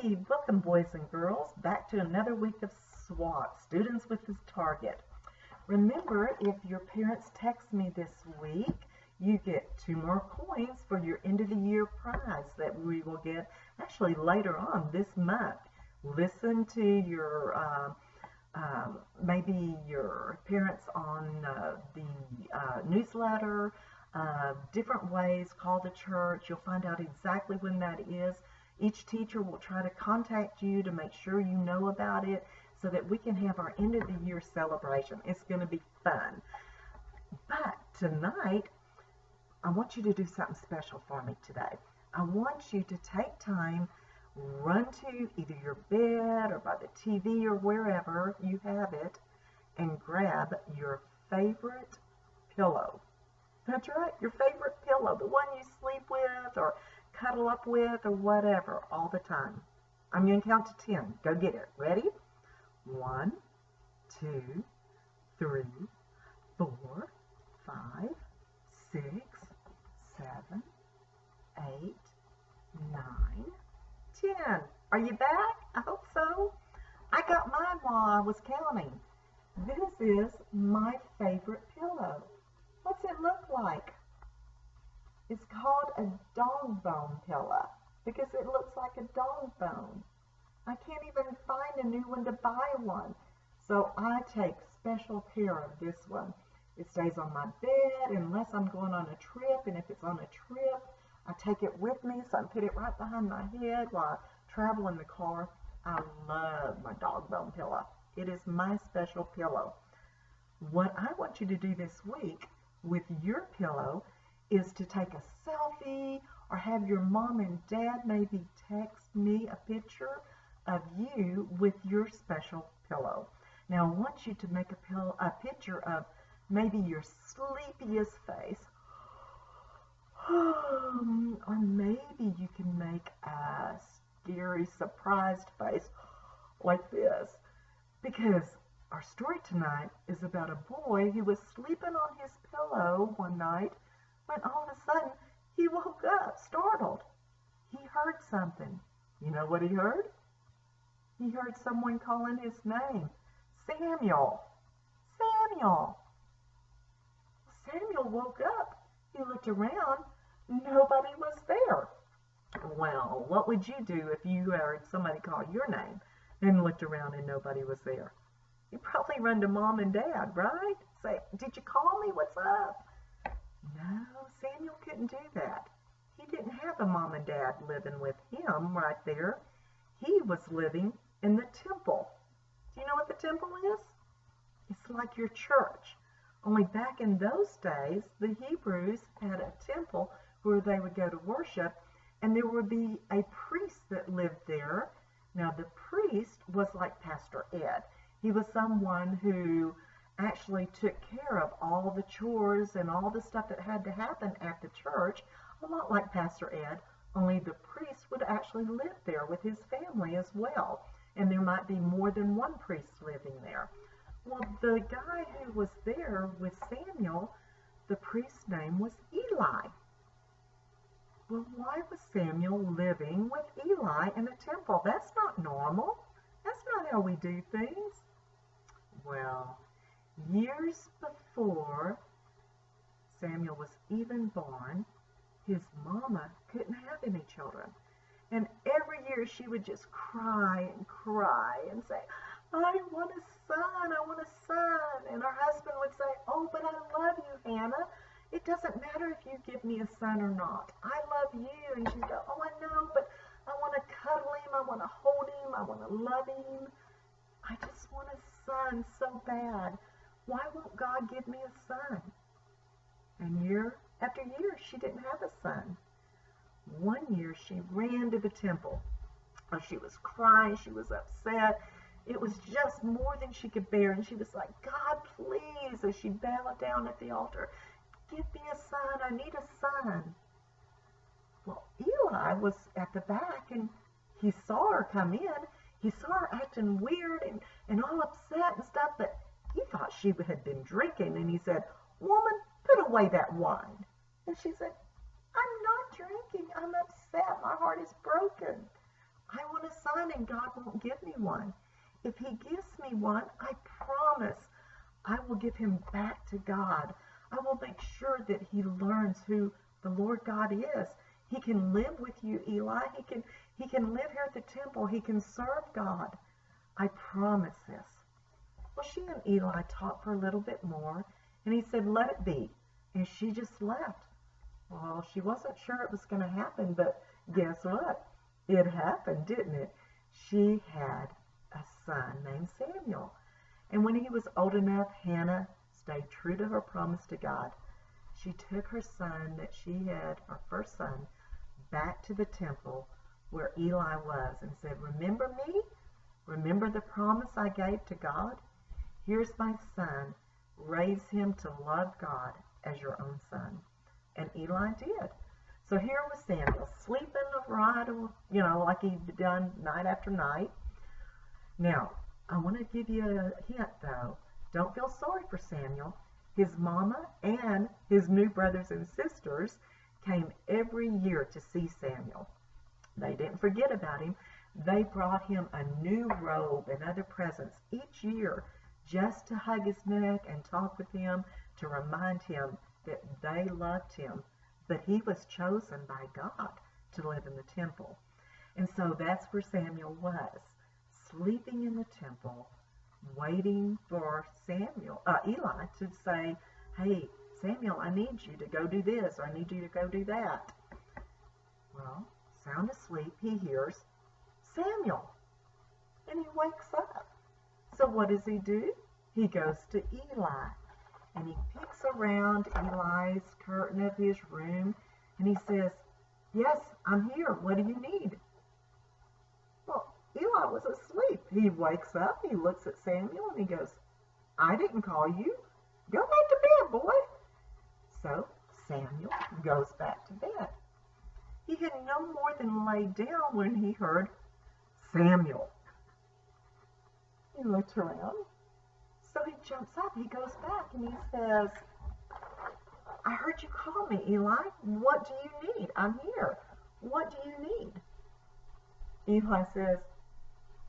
Hey, welcome boys and girls back to another week of SWAT, Students with This Target. Remember, if your parents text me this week, you get 2 more coins for your end of the year prize that we will get actually later on this month. Listen to your maybe your parents on the newsletter, different ways, call the church. You'll find out exactly when that is. Each teacher will try to contact you to make sure you know about it so that we can have our end of the year celebration. It's going to be fun. But tonight, I want you to do something special for me today. I want you to take time, run to either your bed or by the TV or wherever you have it, and grab your favorite pillow. That's right, your favorite pillow, the one you sleep with or cuddle up with or whatever all the time. I'm going to count to 10. Go get it. Ready? 1, 2, 3, 4, 5, 6, 7, 8, 9, 10. Are you back? I hope so. I got mine while I was counting. This is my favorite pillow. What's it look like? It's called a dog bone pillow because it looks like a dog bone. I can't even find a new one to buy one. So I take special care of this one. It stays on my bed unless I'm going on a trip, and if it's on a trip, I take it with me so I can put it right behind my head while I travel in the car. I love my dog bone pillow. It is my special pillow. What I want you to do this week with your pillow is to take a selfie or have your mom and dad maybe text me a picture of you with your special pillow. Now I want you to make a picture of maybe your sleepiest face, or maybe you can make a scary surprised face like this, because our story tonight is about a boy who was sleeping on his pillow one night when all of a sudden he woke up startled. He heard something. You know what he heard? He heard someone calling his name. Samuel. Samuel. Samuel woke up. He looked around. Nobody was there. Well, what would you do if you heard somebody call your name and looked around and nobody was there? You'd probably run to mom and dad, right? Say, did you call me? What's up? No, Samuel couldn't do that. He didn't have a mom and dad living with him right there. He was living in the temple. Do you know what the temple is? It's like your church. Only back in those days, the Hebrews had a temple where they would go to worship, and there would be a priest that lived there. Now, the priest was like Pastor Ed. He was someone who actually took care of all the chores and all the stuff that had to happen at the church, a lot like Pastor Ed, only the priest would actually live there with his family as well, and there might be more than one priest living there. Well, the guy who was there with Samuel, the priest's name was Eli. Well, why was Samuel living with Eli in the temple? That's not normal. That's not how we do things. Well, years before Samuel was even born, his mama couldn't have any children. And every year she would just cry and say, I want a son, I want a son. And her husband would say, oh, but I love you, Hannah. It doesn't matter if you give me a son or not. I love you. And she'd go, oh, I know, but I want to cuddle him, I want to hold him, I want to love him. I just want a son so bad. Why won't God give me a son? And year after year, she didn't have a son. One year, she ran to the temple. She was crying. She was upset. It was just more than she could bear. And she was like, God, please, as she bowed down at the altar, give me a son. I need a son. Well, Eli was at the back, and he saw her come in. He saw her acting weird and all upset and stuff, but he thought she had been drinking, and he said, woman, put away that wine. And she said, I'm not drinking. I'm upset. My heart is broken. I want want a son and God won't give me one. If he gives me one, I promise I will give him back to God. I will make sure that he learns who the Lord God is. He can live with you, Eli. He can live here at the temple. He can serve God. I promise this. Well, she and Eli talked for a little bit more, and he said, let it be. And she just left. Well, she wasn't sure it was going to happen, but guess what? It happened, didn't it? She had a son named Samuel. And when he was old enough, Hannah stayed true to her promise to God. She took her son that she had, her first son, back to the temple where Eli was and said, remember me? Remember the promise I gave to God? Here's my son. Raise him to love God as your own son. And Eli did. So here was Samuel, sleeping right, like he'd done night after night. Now, I want to give you a hint, though. Don't feel sorry for Samuel. His mama and his new brothers and sisters came every year to see Samuel. They didn't forget about him. They brought him a new robe and other presents each year just to hug his neck and talk with him, to remind him that they loved him. But he was chosen by God to live in the temple. And so that's where Samuel was, sleeping in the temple, waiting for Eli to say, hey, Samuel, I need you to go do this, or I need you to go do that. Well, sound asleep, he hears Samuel, and he wakes up. So what does he do? He goes to Eli, and he picks around Eli's curtain of his room, and he says, yes, I'm here. What do you need? Well, Eli was asleep. He wakes up, he looks at Samuel, and he goes, I didn't call you. Go back to bed, boy. So Samuel goes back to bed. He had no more than laid down when he heard Samuel. He looked around. So he jumps up, he goes back, and he says, I heard you call me, Eli. What do you need? I'm here. What do you need? Eli says,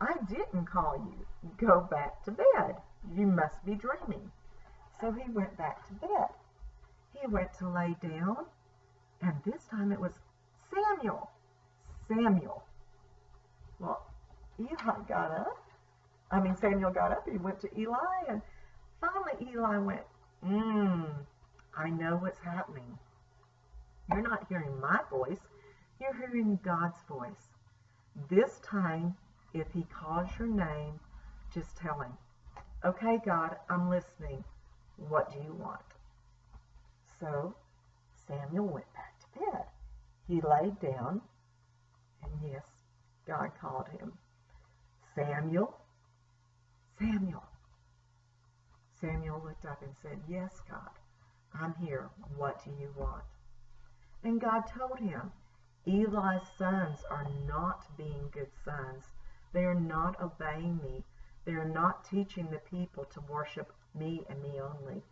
I didn't call you. Go back to bed. You must be dreaming. So he went back to bed. He went to lay down, and this time it was Samuel. Samuel. Well, Samuel got up, he went to Eli, and finally Eli went, I know what's happening. You're not hearing my voice, you're hearing God's voice. This time, if he calls your name, just tell him, okay, God, I'm listening. What do you want? So Samuel went back to bed. He laid down, and yes, God called him. Samuel, Samuel. Samuel looked up and said, yes, God, I'm here. What do you want? And God told him, Eli's sons are not being good sons. They are not obeying me. They are not teaching the people to worship me and me only.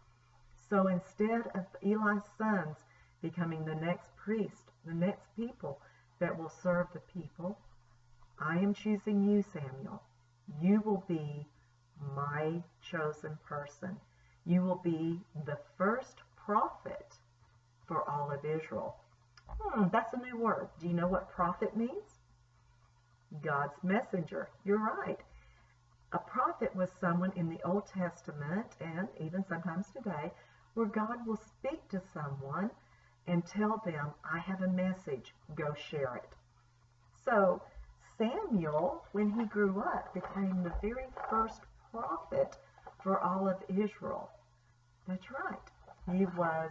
So instead of Eli's sons becoming the next priest, the next people that will serve the people, I am choosing you, Samuel. You will be my chosen person. You will be the first prophet for all of Israel. That's a new word. Do you know what prophet means? God's messenger. You're right. A prophet was someone in the Old Testament, and even sometimes today, where God will speak to someone and tell them, I have a message, go share it. So Samuel, when he grew up, became the very first prophet for all of Israel. That's right. He was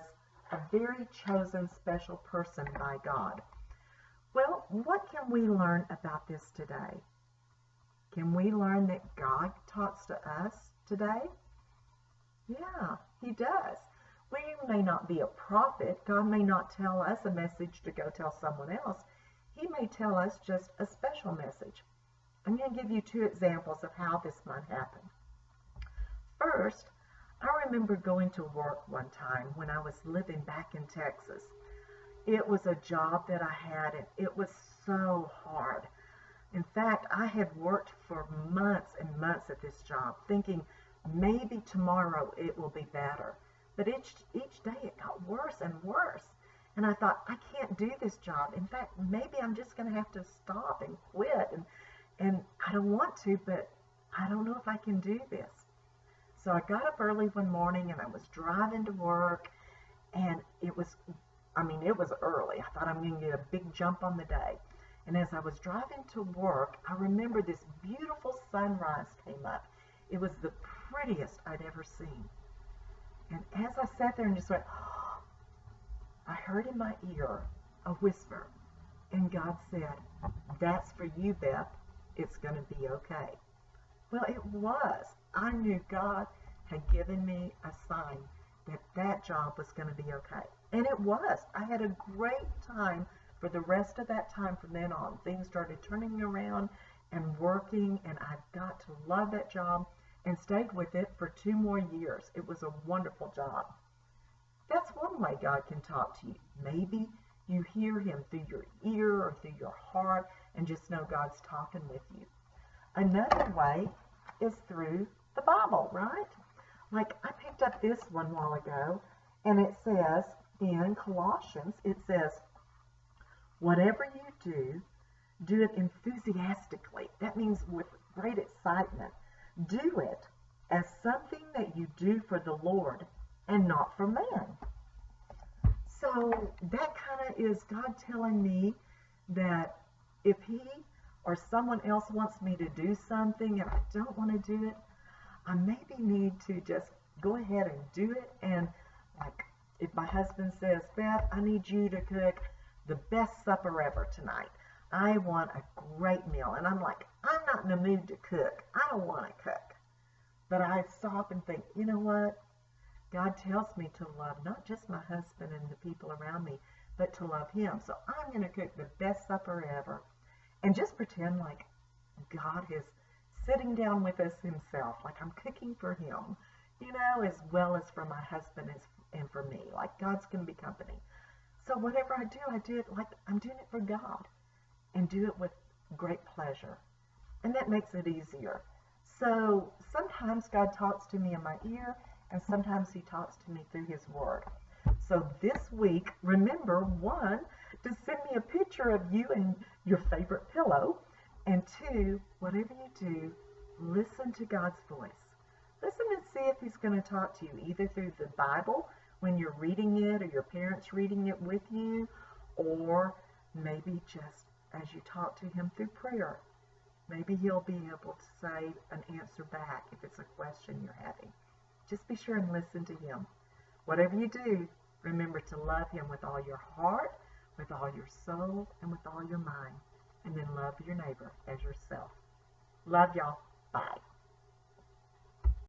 a very chosen, special person by God. Well, what can we learn about this today? Can we learn that God talks to us today? Yeah, he does. We may not be a prophet. God may not tell us a message to go tell someone else. He may tell us just a special message. I'm going to give you 2 examples of how this might happen. First, I remember going to work one time when I was living back in Texas. It was a job that I had, and it was so hard. In fact, I had worked for months and months at this job, thinking maybe tomorrow it will be better. But each day it got worse and worse. And I thought, I can't do this job. In fact, maybe I'm just going to have to stop and quit. And I don't want to, but I don't know if I can do this. So I got up early one morning and I was driving to work. And it was early. I thought I'm going to get a big jump on the day. And as I was driving to work, I remember this beautiful sunrise came up. It was the prettiest I'd ever seen. And as I sat there and just went, oh, I heard in my ear a whisper. And God said, that's for you, Beth. It's going to be okay. Well, it was. I knew God had given me a sign that that job was going to be okay. And it was. I had a great time for the rest of that time from then on. Things started turning around and working, and I got to love that job and stayed with it for 2 more years. It was a wonderful job. That's one way God can talk to you. Maybe you hear him through your ear or through your heart and just know God's talking with you. Another way is through the Bible, right? Like I picked up this one while ago, and it says in Colossians, it says, whatever you do, do it enthusiastically. That means with great excitement. Do it as something that you do for the Lord and not for man. So that kind of is God telling me that if he or someone else wants me to do something and I don't want to do it, I maybe need to just go ahead and do it. And like if my husband says, Beth, I need you to cook the best supper ever tonight. I want a great meal. And I'm like, I'm not in the mood to cook. I don't want to cook. But I stop and think, you know what? God tells me to love not just my husband and the people around me, but to love him. So I'm going to cook the best supper ever and just pretend like God is sitting down with us himself, like I'm cooking for him, you know, as well as for my husband and for me. Like God's going to be company. So whatever I do it like I'm doing it for God and do it with great pleasure. And that makes it easier. So sometimes God talks to me in my ear, and sometimes he talks to me through his word. So this week, remember, 1, to send me a picture of you and your favorite pillow, and 2, whatever you do, listen to God's voice. Listen and see if he's going to talk to you, either through the Bible when you're reading it or your parents reading it with you, or maybe just as you talk to him through prayer. Maybe he'll be able to say an answer back if it's a question you're having. Just be sure and listen to him. Whatever you do, remember to love him with all your heart, with all your soul, and with all your mind. And then love your neighbor as yourself. Love y'all. Bye.